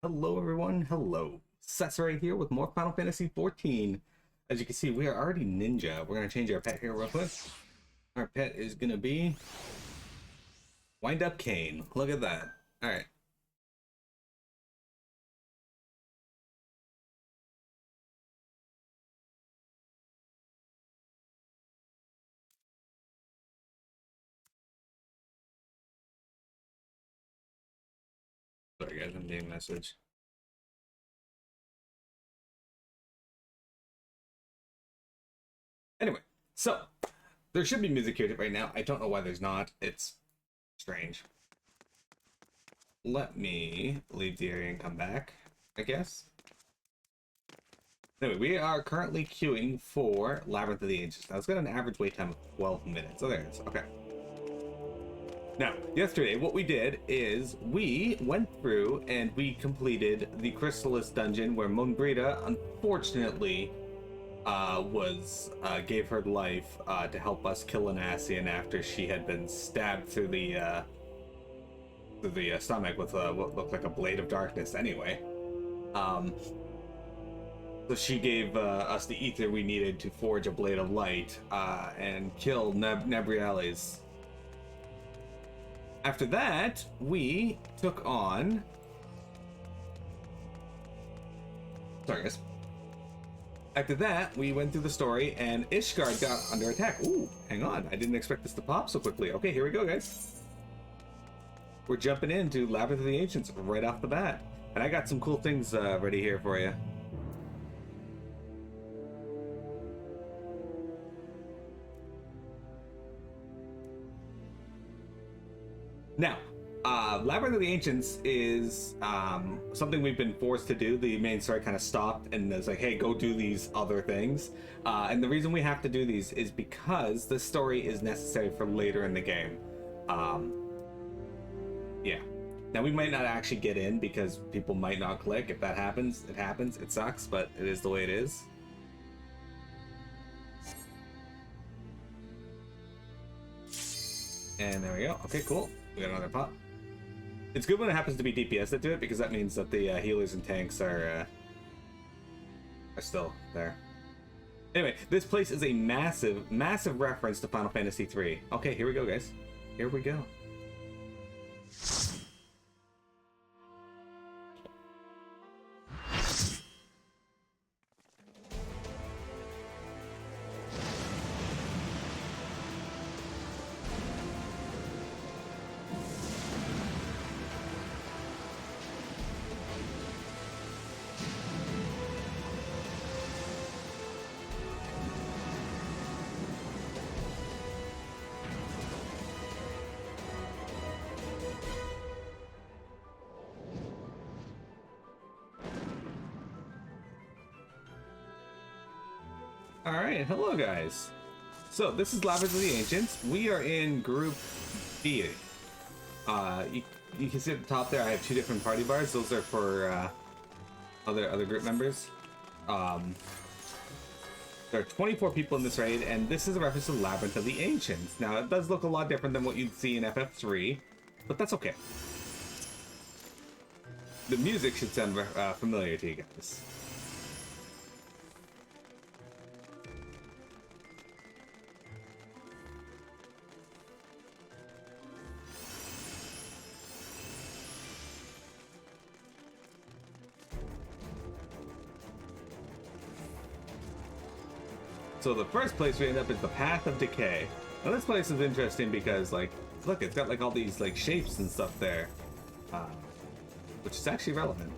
Hello everyone, hello. Sesare here with more Final Fantasy XIV. As you can see, we are already ninja. We're going to change our pet here real quick. Our pet is going to be Wind Up Cane. Look at that. Alright. Sorry guys, I'm getting a message. Anyway, so there should be music here right now. I don't know why there's not. It's strange. Let me leave the area and come back, I guess. Anyway, we are currently queuing for Labyrinth of the Ancients. Now, it's got an average wait time of 12 minutes. Oh, there it is. Okay. Now, yesterday, what we did is we went through and we completed the Chrysalis dungeon where Monbrita, unfortunately, gave her life to help us kill an Ascian after she had been stabbed through the stomach with what looked like a blade of darkness. Anyway, so she gave us the ether we needed to forge a blade of light and kill Nebriales. After that, we took on... Sorry, guys. After that, we went through the story, and Ishgard got under attack. Ooh, hang on. I didn't expect this to pop so quickly. Okay, here we go, guys. We're jumping into Labyrinth of the Ancients right off the bat. And I got some cool things ready here for you. Now, Labyrinth of the Ancients is something we've been forced to do. The main story kind of stopped and it's like, hey, go do these other things. And the reason we have to do these is because the story is necessary for later in the game. Yeah. Now, we might not actually get in because people might not click. If that happens, it happens. It sucks, but it is the way it is. And there we go. Okay, cool. We got another pop. It's good when it happens to be DPS that do it because that means that the healers and tanks are still there. Anyway, this place is a massive, massive reference to Final Fantasy III. Okay, here we go, guys. Here we go. Alright, hello guys. So, this is Labyrinth of the Ancients. We are in Group B. You can see at the top there, I have two different party bars. Those are for other group members. There are 24 people in this raid, and this is a reference to Labyrinth of the Ancients. Now, it does look a lot different than what you'd see in FF3, but that's okay. The music should sound familiar to you guys. So the first place we end up is the Path of Decay. Now this place is interesting because, like, look, it's got like all these like shapes and stuff there, which is actually relevant.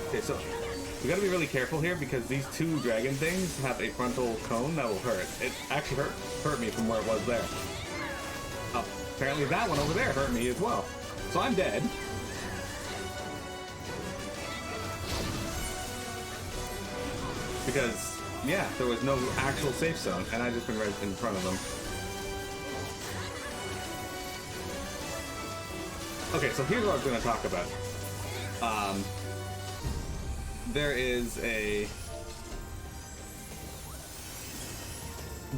Okay, so we gotta be really careful here because these two dragon things have a frontal cone that will hurt. It actually hurt me from where it was there. Apparently that one over there hurt me as well. So I'm dead. Because, yeah, there was no actual safe zone, and I just been right in front of them. Okay, so here's what I was going to talk about. There is a...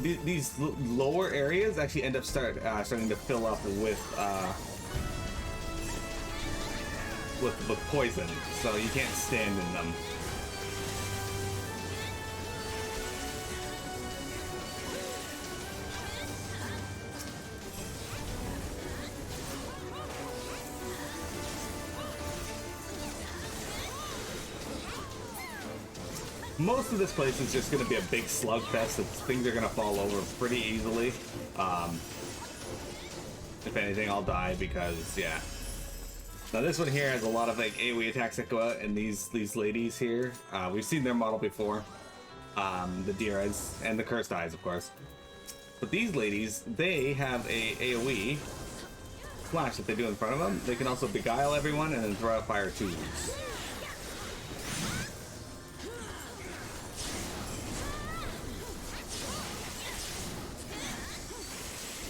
these lower areas actually end up starting to fill up with poison, so you can't stand in them. Most of this place is just going to be a big slugfest. Things are going to fall over pretty easily. If anything, I'll die because, yeah. Now this one here has a lot of like AoE attacks that go out, and these ladies here, we've seen their model before. The Diras and the Cursed Eyes, of course. But these ladies, they have a AoE flash that they do in front of them. They can also beguile everyone and then throw out fire tubes.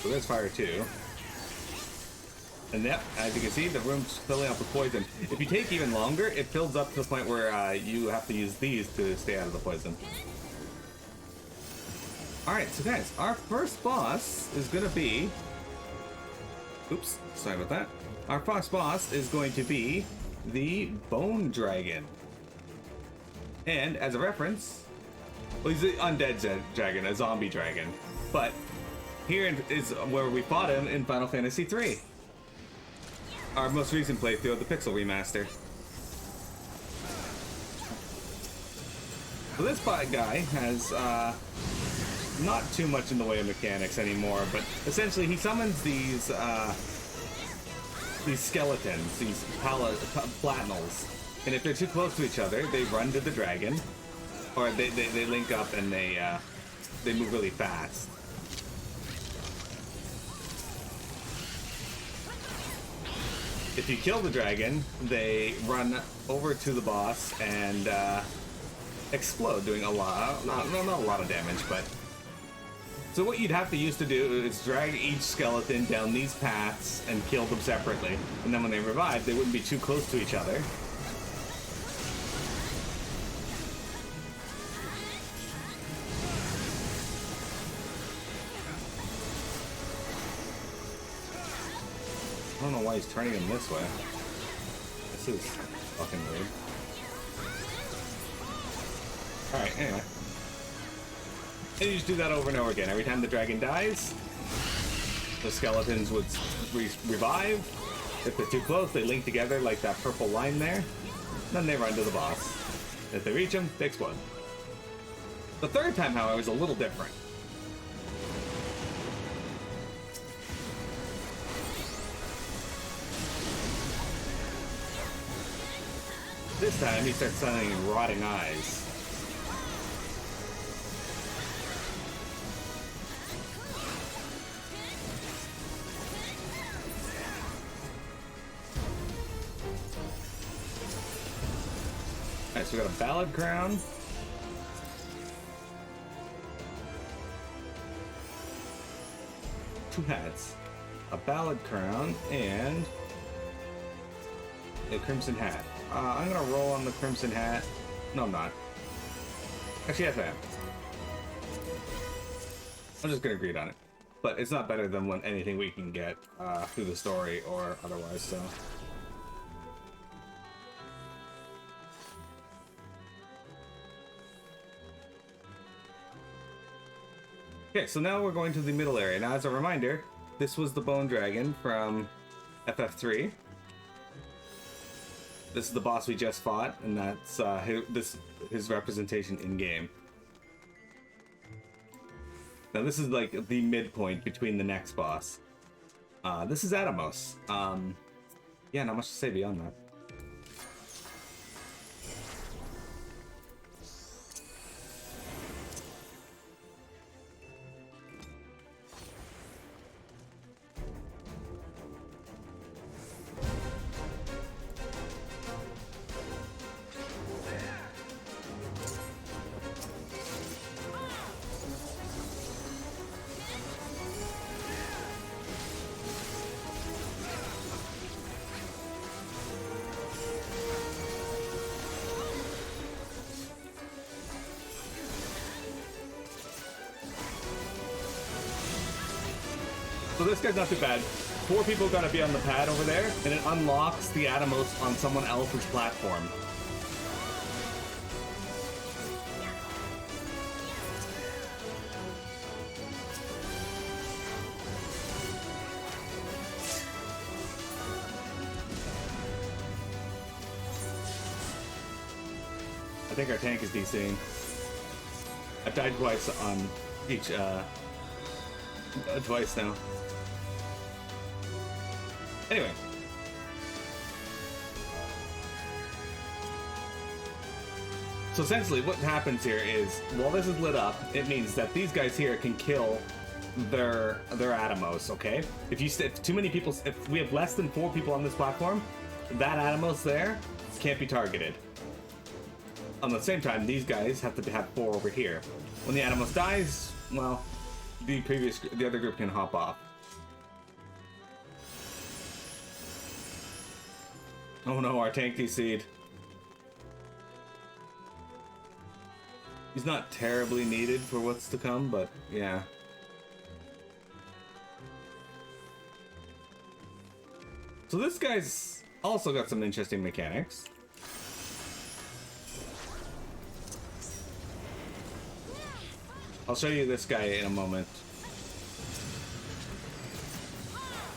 So there's fire too. And yep, as you can see, the room's filling up with poison. If you take even longer, it fills up to the point where you have to use these to stay out of the poison. Alright, so guys, our first boss is going to be... Oops, sorry about that. Our first boss is going to be the Bone Dragon. And as a reference, well, he's an undead dragon, a zombie dragon. But here is where we fought him in Final Fantasy III. Our most recent playthrough of the Pixel Remaster. So this guy has not too much in the way of mechanics anymore, but essentially he summons these skeletons, these platinals, and if they're too close to each other, they run to the dragon, or they link up and they move really fast. If you kill the dragon, they run over to the boss and explode, doing a lot, not a lot of damage, but... So what you'd have to use to do is drag each skeleton down these paths and kill them separately. And then when they revive, they wouldn't be too close to each other. I don't know why he's turning him this way. This is fucking weird. Alright, anyway. And you just do that over and over again. Every time the dragon dies, the skeletons would revive. If they're too close, they link together like that purple line there. Then they run to the boss. If they reach him, they explode. The third time, however, is a little different. This time, he starts sending rotting eyes. Alright, so we got a Ballad Crown. Two hats. A Ballad Crown and a Crimson Hat. I'm gonna roll on the Crimson Hat. No, I'm not. Actually, yes, I am. I'm just gonna agree on it. But it's not better than anything we can get through the story or otherwise, so... Okay, so now we're going to the middle area. Now, as a reminder, this was the Bone Dragon from FF3. This is the boss we just fought, and that's his representation in-game. Now, this is like the midpoint between the next boss. This is Atomos. Yeah, not much to say beyond that. So this guy's not too bad. 4 people gotta be on the pad over there, and it unlocks the Atomos on someone else's platform. I think our tank is DCing. I've died twice on each, twice now. Anyway. So essentially what happens here is, while this is lit up, it means that these guys here can kill their Atomos, okay? If too many people, if we have less than 4 people on this platform, that Atomos there can't be targeted. On the same time, these guys have to have 4 over here. When the Atomos dies, well, the other group can hop off. Oh no, our tank DC'd. He's not terribly needed for what's to come, but yeah. So this guy's also got some interesting mechanics. I'll show you this guy in a moment.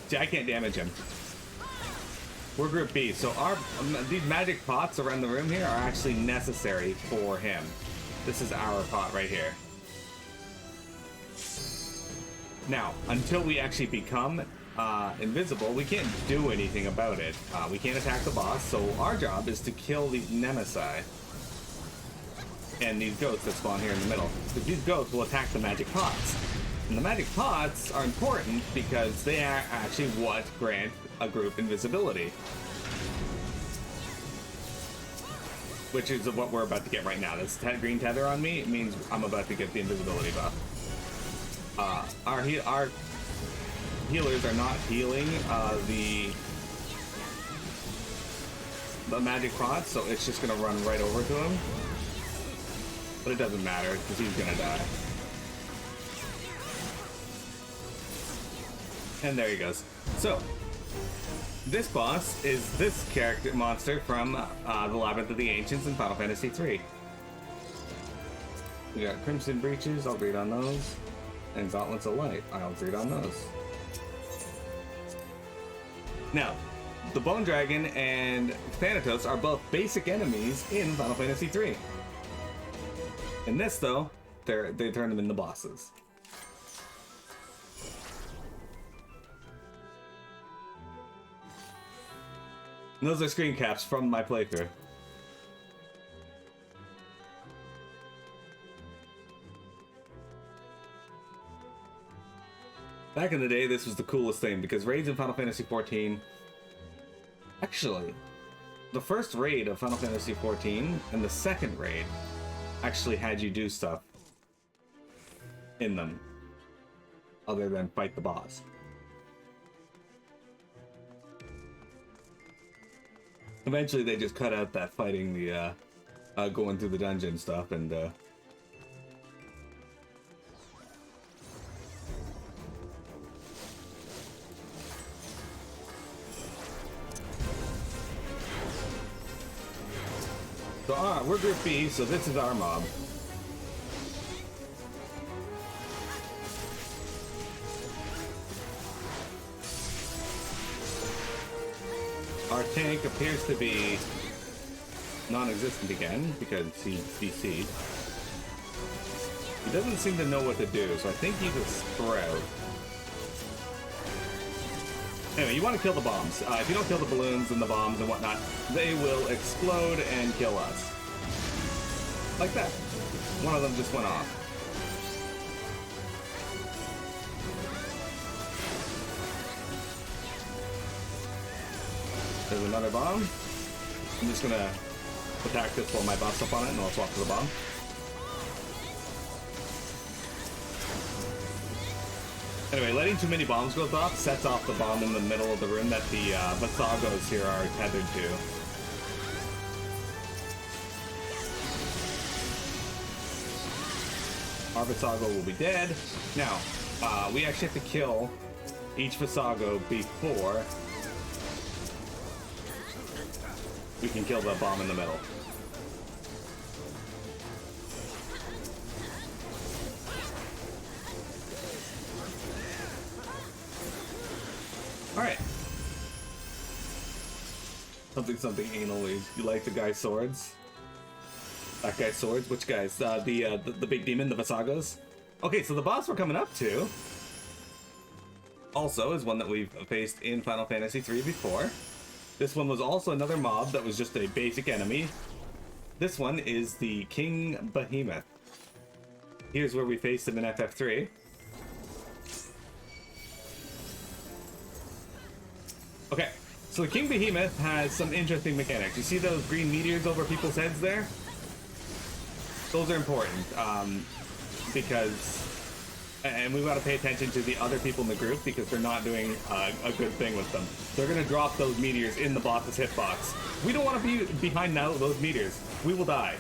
See, I can't damage him. We're Group B, so these magic pots around the room here are actually necessary for him. This is our pot right here. Now, until we actually become invisible, we can't do anything about it. We can't attack the boss, so our job is to kill these Nemesi. And these ghosts that spawn here in the middle. Because these ghosts will attack the magic pots. And the magic pots are important because they are actually what grant a group invisibility. Which is what we're about to get right now. This green tether on me means I'm about to get the invisibility buff. Our healers are not healing the magic pots, so it's just gonna run right over to him. But it doesn't matter, because he's gonna die. And there he goes. So, this boss is this monster from the Labyrinth of the Ancients in Final Fantasy III. We got Crimson Breaches, I'll read on those. And Gauntlets of Light, I'll read on those. Now, the Bone Dragon and Thanatos are both basic enemies in Final Fantasy III. In this, though, they turn them into bosses. And those are screen caps from my playthrough. Back in the day, this was the coolest thing, because raids in Final Fantasy XIV... Actually, the first raid of Final Fantasy XIV and the second raid actually had you do stuff in them, other than fight the boss. Eventually they just cut out that fighting the, going through the dungeon stuff, and, So, we're Group B, so this is our mob. Our tank appears to be non-existent again, because he's DC'd. He doesn't seem to know what to do, so I think he's a sprout. Anyway, you want to kill the bombs. If you don't kill the balloons and the bombs and whatnot, they will explode and kill us. Like that. One of them just went off. There's another bomb. I'm just gonna attack this while my buff's up on it, and I'll swap to the bomb. Anyway, letting too many bombs go off sets off the bomb in the middle of the room that the Vatsagos here are tethered to. Our Vatsago will be dead. Now, we actually have to kill each Visago before we can kill the bomb in the middle. Alright. Something anal. You like the guy's swords? That guy's swords? Which guys? The big demon, the Visagos? Okay, so the boss we're coming up to also is one that we've faced in Final Fantasy III before. This one was also another mob that was just a basic enemy. This one is the King Behemoth. Here's where we faced him in FF3. Okay, so the King Behemoth has some interesting mechanics. You see those green meteors over people's heads there? Those are important, because... And we've got to pay attention to the other people in the group because they're not doing a good thing with them. They're going to drop those meteors in the boss's hitbox. We don't want to be behind now those meteors. We will die.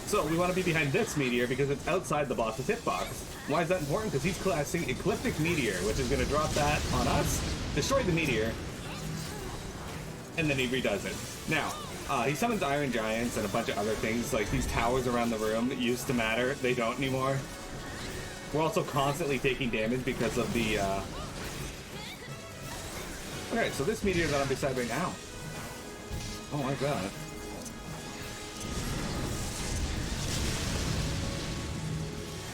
So we want to be behind this meteor because it's outside the boss's hitbox. Why is that important? Because he's classing Ecliptic Meteor, which is going to drop that on us, destroy the meteor, and then he redoes it. Now, he summons Iron Giants and a bunch of other things, like these towers around the room that used to matter. They don't anymore. We're also constantly taking damage because of the... Okay, so this meteor that I'm beside right now. Oh my god.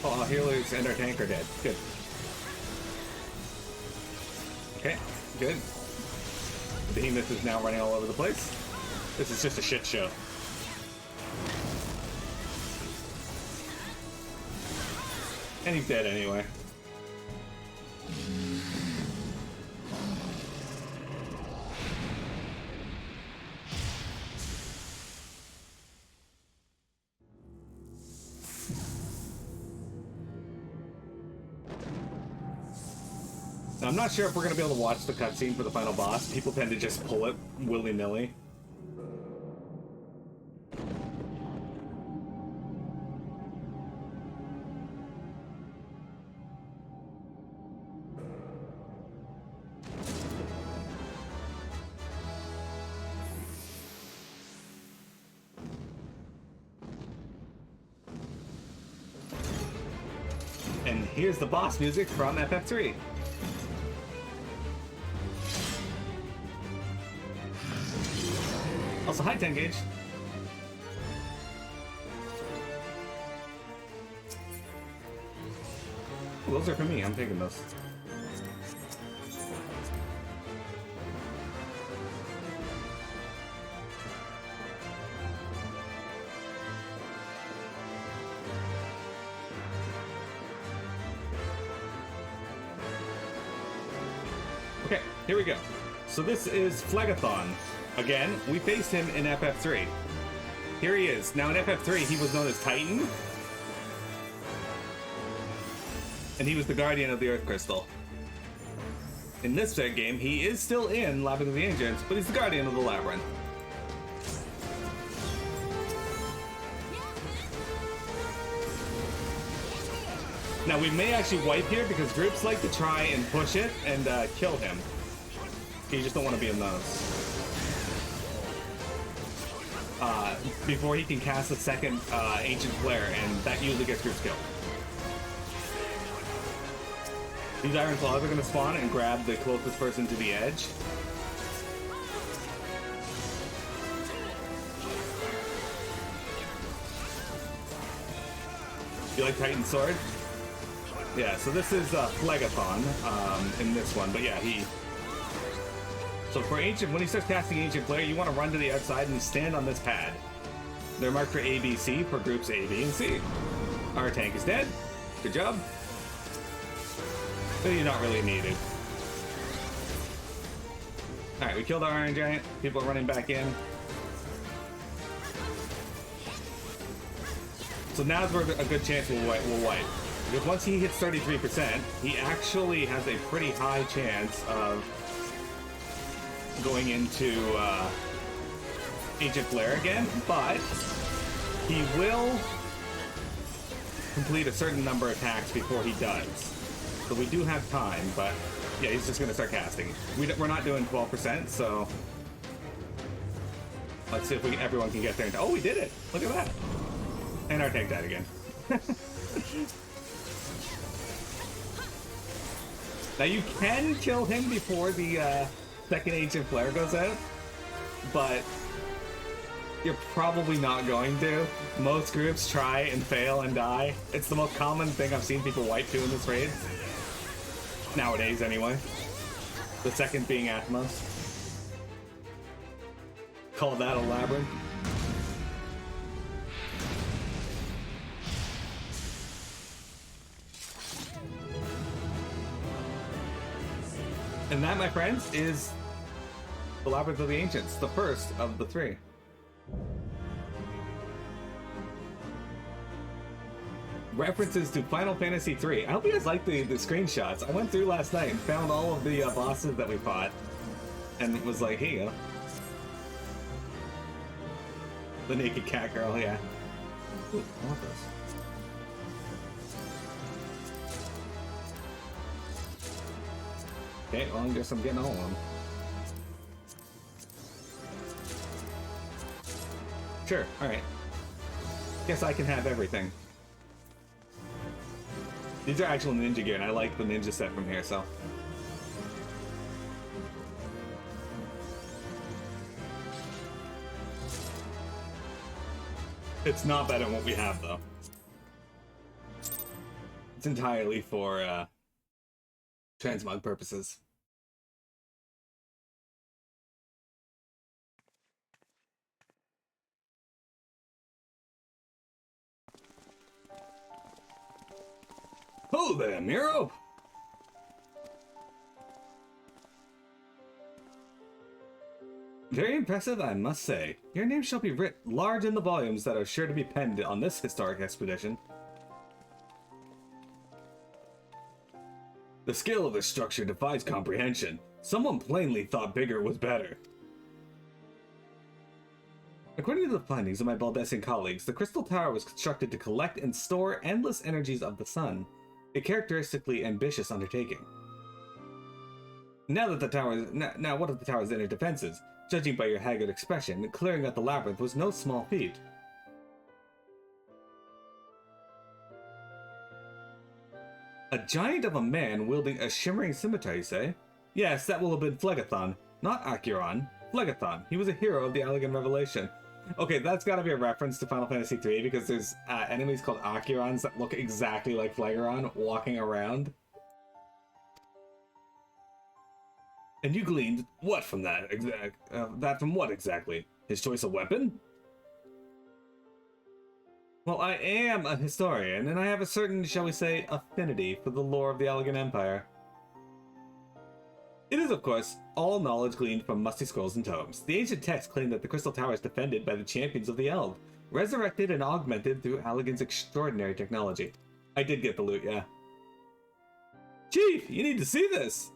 Oh, our healers and our tank are dead. Good. Okay, good. The Behemoth is now running all over the place. This is just a shit show. And he's dead anyway. Now, I'm not sure if we're going to be able to watch the cutscene for the final boss. People tend to just pull it willy-nilly. And here's the boss music from FF3. Also, hi, 10 gauge. Ooh, those are for me. I'm taking those. Okay, here we go. So this is Phlegathon. Again, we faced him in FF3. Here he is. Now in FF3, he was known as Titan. And he was the guardian of the Earth Crystal. In this game, he is still in Labyrinth of the Ancients, but he's the guardian of the Labyrinth. Now we may actually wipe here because groups like to try and push it and kill him. You just don't want to be in those. Before he can cast a second Ancient Flare, and that usually gets groups killed. These Iron Claws are going to spawn and grab the closest person to the edge. You like Titan Sword? Yeah, so this is Phlegathon in this one, but yeah, he... So for Ancient, when he starts casting Ancient Flare, you want to run to the outside and stand on this pad. They're marked for A, B, C for groups A, B, and C. Our tank is dead. Good job. But you're not really needed. Alright, we killed our Iron Giant. People are running back in. So now's where a good chance we'll wipe. Because once he hits 33%, he actually has a pretty high chance of going into Ancient Flare again, but he will complete a certain number of attacks before he does. So we do have time, but yeah, he's just going to start casting. We're not doing 12%, so let's see if everyone can get there. Oh, we did it! Look at that! And our tank died again. Now you can kill him before the second ancient flare goes out, but you're probably not going to. Most groups try and fail and die. It's the most common thing I've seen people wipe to in this raid. Nowadays, anyway. The second being Atmos. Call that a labyrinth. And that, my friends, is the Labyrinth of the Ancients, the first of the three. References to Final Fantasy III. I hope you guys like the screenshots. I went through last night and found all of the bosses that we fought, and it was like, here you go. The naked cat girl, yeah. Ooh, I want this. Okay, well, I guess I'm getting all of them. Sure, alright. Guess I can have everything. These are actual ninja gear, and I like the ninja set from here, so. It's not better than what we have, though. It's entirely for, transmog purposes. Oh there, Miro! Very impressive, I must say. Your name shall be writ large in the volumes that are sure to be penned on this historic expedition. The scale of this structure defies comprehension. Someone plainly thought bigger was better. According to the findings of my Baldessian colleagues, the Crystal Tower was constructed to collect and store endless energies of the sun, a characteristically ambitious undertaking. Now what of the tower's inner defenses? Judging by your haggard expression, clearing out the labyrinth was no small feat. A giant of a man wielding a shimmering scimitar, you say? Yes, that will have been Phlegathon, not Acheron. Phlegathon. He was a hero of the Allegan Revelation. Okay, that's gotta be a reference to Final Fantasy III, because there's enemies called Acherons that look exactly like Phlegaron walking around. And you gleaned what from that? That from what exactly? His choice of weapon? Well, I am a historian, and I have a certain, shall we say, affinity for the lore of the Allegan Empire. It is, of course, all knowledge gleaned from musty scrolls and tomes. The ancient texts claim that the Crystal Tower is defended by the champions of the Eld, resurrected and augmented through Allegan's extraordinary technology. I did get the loot, yeah. Chief, you need to see this!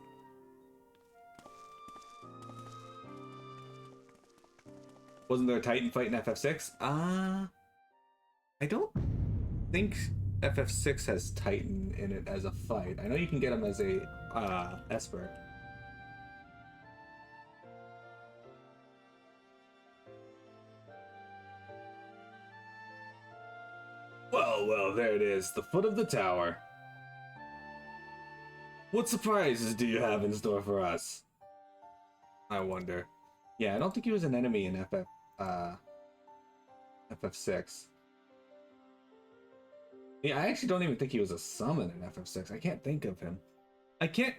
Wasn't there a Titan fight in FF6? I don't think FF6 has Titan in it as a fight. I know you can get him as a Esper. Well, there it is, the foot of the tower. What surprises do you have in store for us? I wonder. Yeah, I don't think he was an enemy in FF6. Yeah, I actually don't even think he was a summon in FF6. I can't think of him. I can't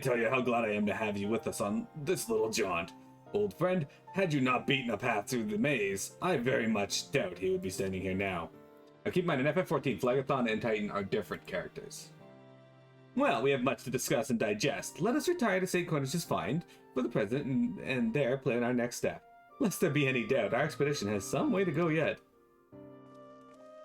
tell you how glad I am to have you with us on this little jaunt. Old friend, had you not beaten a path through the maze, I very much doubt he would be standing here now. Now keep in mind, in FF14, Phlegathon and Titan are different characters. Well, we have much to discuss and digest. Let us retire to St. Cornish's Find for the present and there plan our next step. Lest there be any doubt, our expedition has some way to go yet.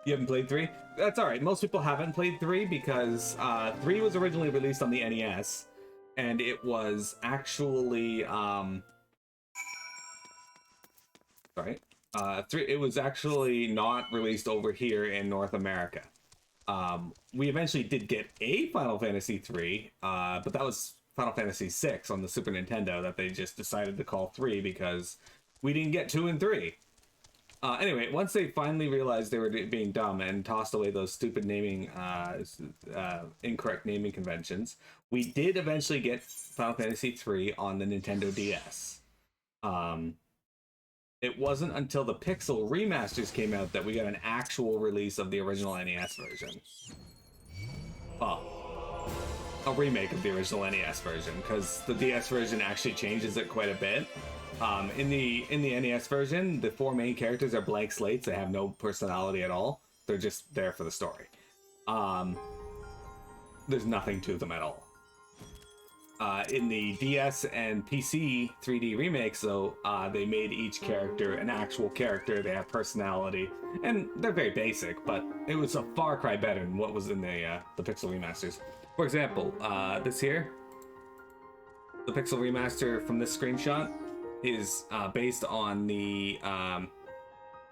You haven't played 3? That's alright, most people haven't played 3 because 3 was originally released on the NES, and it was actually, it was actually not released over here in North America. We eventually did get a Final Fantasy 3, but that was Final Fantasy 6 on the Super Nintendo that they just decided to call 3 because we didn't get 2 and 3. Anyway, once they finally realized they were being dumb and tossed away those stupid naming, incorrect naming conventions, we did eventually get Final Fantasy 3 on the Nintendo DS. It wasn't until the Pixel remasters came out that we got an actual release of the original NES version. Well, a remake of the original NES version, because the DS version actually changes it quite a bit. In the NES version, the 4 main characters are blank slates. They have no personality at all. They're just there for the story. There's nothing to them at all. In the DS and PC 3D remakes, though, they made each character an actual character. They have personality, and they're very basic, but it was a far cry better than what was in the Pixel remasters. For example, this here, the Pixel remaster from this screenshot, is based on the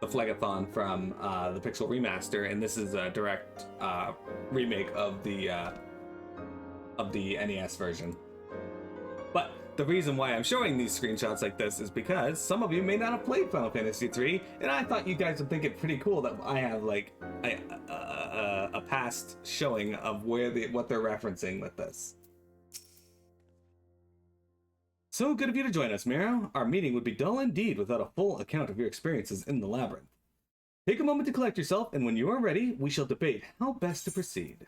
Phlegathon from the Pixel remaster, and this is a direct remake of the NES version. But the reason why I'm showing these screenshots like this is because some of you may not have played Final Fantasy 3, and I thought you guys would think it pretty cool that I have like a past showing of what they're referencing with this. So good of you to join us, Miro. Our meeting would be dull indeed without a full account of your experiences in the Labyrinth. Take a moment to collect yourself, and when you are ready, we shall debate how best to proceed.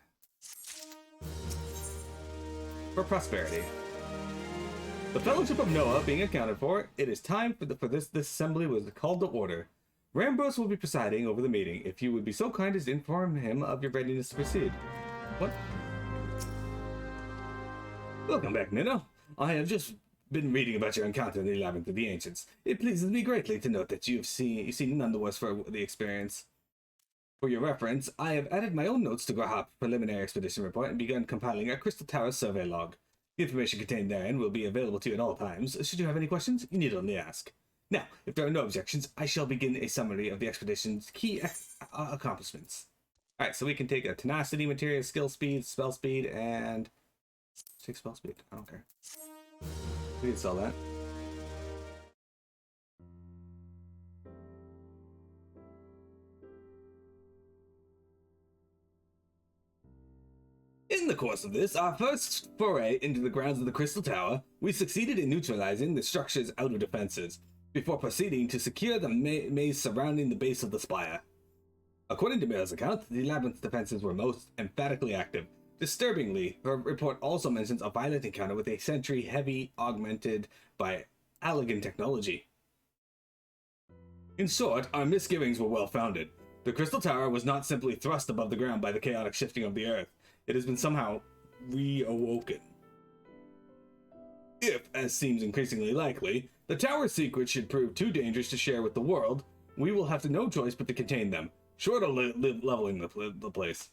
For prosperity. The Fellowship of Noah being accounted for, it is time for this assembly was called to order. Rambros will be presiding over the meeting. If you would be so kind as to inform him of your readiness to proceed. What? Welcome back, Minnow. I have just been reading about your encounter in the Labyrinth of the Ancients. It pleases me greatly to note that you seem none the worse for the experience. For your reference, I have added my own notes to Grahop's preliminary expedition report and begun compiling a Crystal Tower survey log. The information contained therein will be available to you at all times. Should you have any questions, you need only ask. Now, if there are no objections, I shall begin a summary of the expedition's key accomplishments. Alright, so we can take a tenacity, materia, skill speed, spell speed, and... take spell speed. I don't care. We can sell that. In the course of this, our first foray into the grounds of the Crystal Tower, we succeeded in neutralizing the structure's outer defenses, before proceeding to secure the maze surrounding the base of the spire. According to Mira's account, the Labyrinth's defenses were most emphatically active. Disturbingly, her report also mentions a violent encounter with a sentry heavy augmented by Allegan technology. In short, our misgivings were well founded. The Crystal Tower was not simply thrust above the ground by the chaotic shifting of the earth. It has been somehow reawoken. If, as seems increasingly likely, the tower's secrets should prove too dangerous to share with the world, we will have no choice but to contain them, short of leveling the place.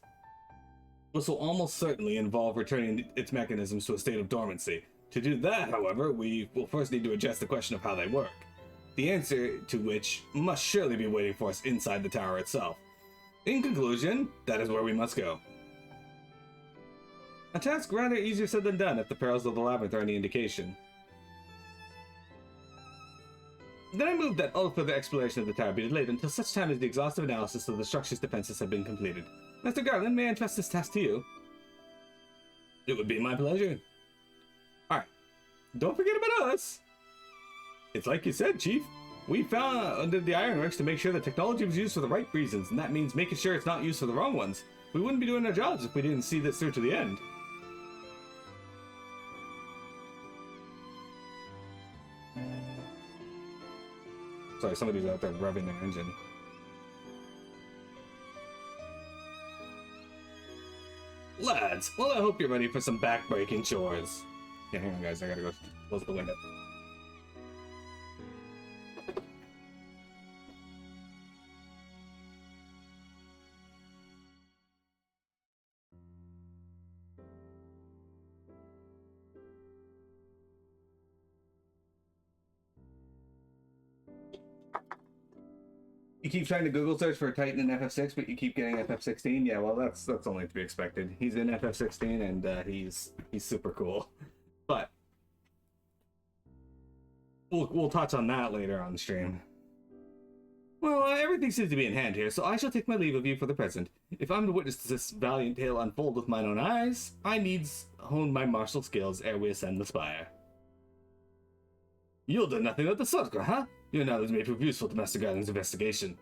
This will almost certainly involve returning its mechanisms to a state of dormancy. To do that, however, we will first need to address the question of how they work, the answer to which must surely be waiting for us inside the tower itself. In conclusion, that is where we must go. A task rather easier said than done if the perils of the Labyrinth are any indication. Then I move that all further exploration of the tower be delayed until such time as the exhaustive analysis of the structure's defenses have been completed. Master Garland, may I entrust this task to you? It would be my pleasure. Alright, don't forget about us! It's like you said, Chief. We founded the Ironworks to make sure the technology was used for the right reasons, and that means making sure it's not used for the wrong ones. We wouldn't be doing our jobs if we didn't see this through to the end. Sorry, somebody's out there revving their engine. Lads, well, I hope you're ready for some back-breaking chores. Yeah, hang on, guys. I gotta go close the window. You keep trying to Google search for Titan in FF6, but you keep getting FF16. Yeah, well, that's only to be expected. He's in FF16, and he's super cool. But we'll touch on that later on the stream. Well, everything seems to be in hand here, so I shall take my leave of you for the present. If I'm to witness this valiant tale unfold with mine own eyes, I needs hone my martial skills ere we ascend the spire. You'll do nothing of the sort, huh? Your knowledge may prove useful to Master Garland's investigation.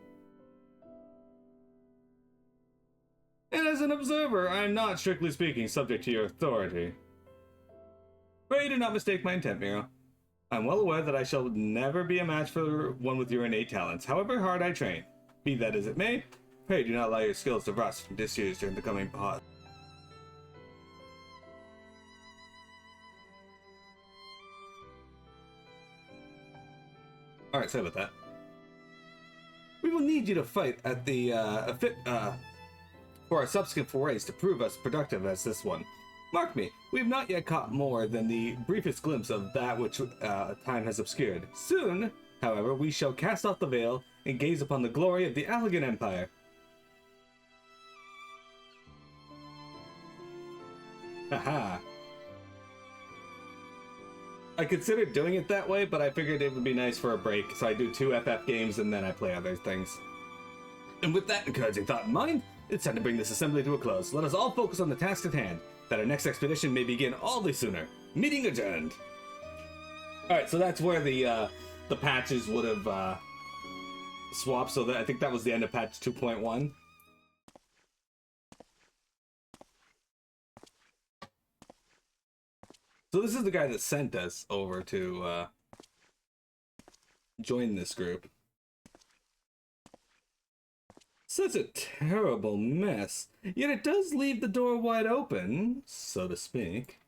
And as an observer, I am not, strictly speaking, subject to your authority. Pray do not mistake my intent, Miro. I'm well aware that I shall never be a match for one with your innate talents, however hard I train. Be that as it may, pray do not allow your skills to rust and disuse during the coming pause. Alright, sorry about that. We will need you to fight at the, for our subsequent forays to prove us productive as this one. Mark me, we have not yet caught more than the briefest glimpse of that which time has obscured. Soon, however, we shall cast off the veil and gaze upon the glory of the Allegan Empire. Haha. I considered doing it that way, but I figured it would be nice for a break, so I do 2 FF games and then I play other things. And with that encouraging thought in mind, it's time to bring this assembly to a close. Let us all focus on the task at hand, that our next expedition may begin all the sooner. Meeting adjourned. Alright, so that's where the patches would have swapped, so that I think that was the end of patch 2.1. So this is the guy that sent us over to join this group. Such a terrible mess. Yet it does leave the door wide open, so to speak.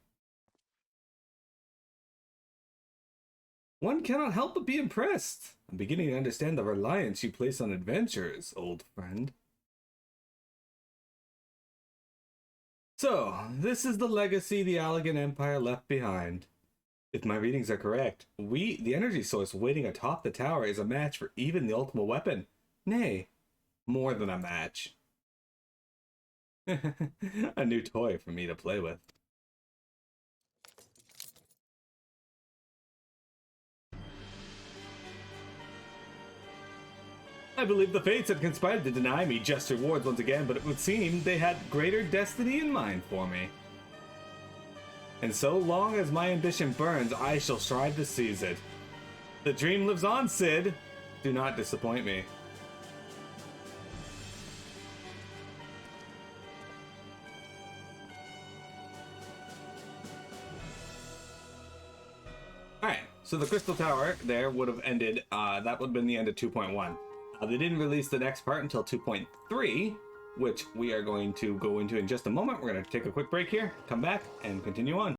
One cannot help but be impressed. I'm beginning to understand the reliance you place on adventures, old friend. So, this is the legacy the Allegan Empire left behind. If my readings are correct, the energy source waiting atop the tower is a match for even the ultimate weapon. Nay, more than a match. A new toy for me to play with. I believe the fates had conspired to deny me just rewards once again, but it would seem they had greater destiny in mind for me. And so long as my ambition burns, I shall strive to seize it. The dream lives on, Sid. Do not disappoint me. Alright, so the Crystal Tower there would have ended, that would have been the end of 2.1. They didn't release the next part until 2.3, which we are going to go into in just a moment. We're going to take a quick break here, come back, and continue on.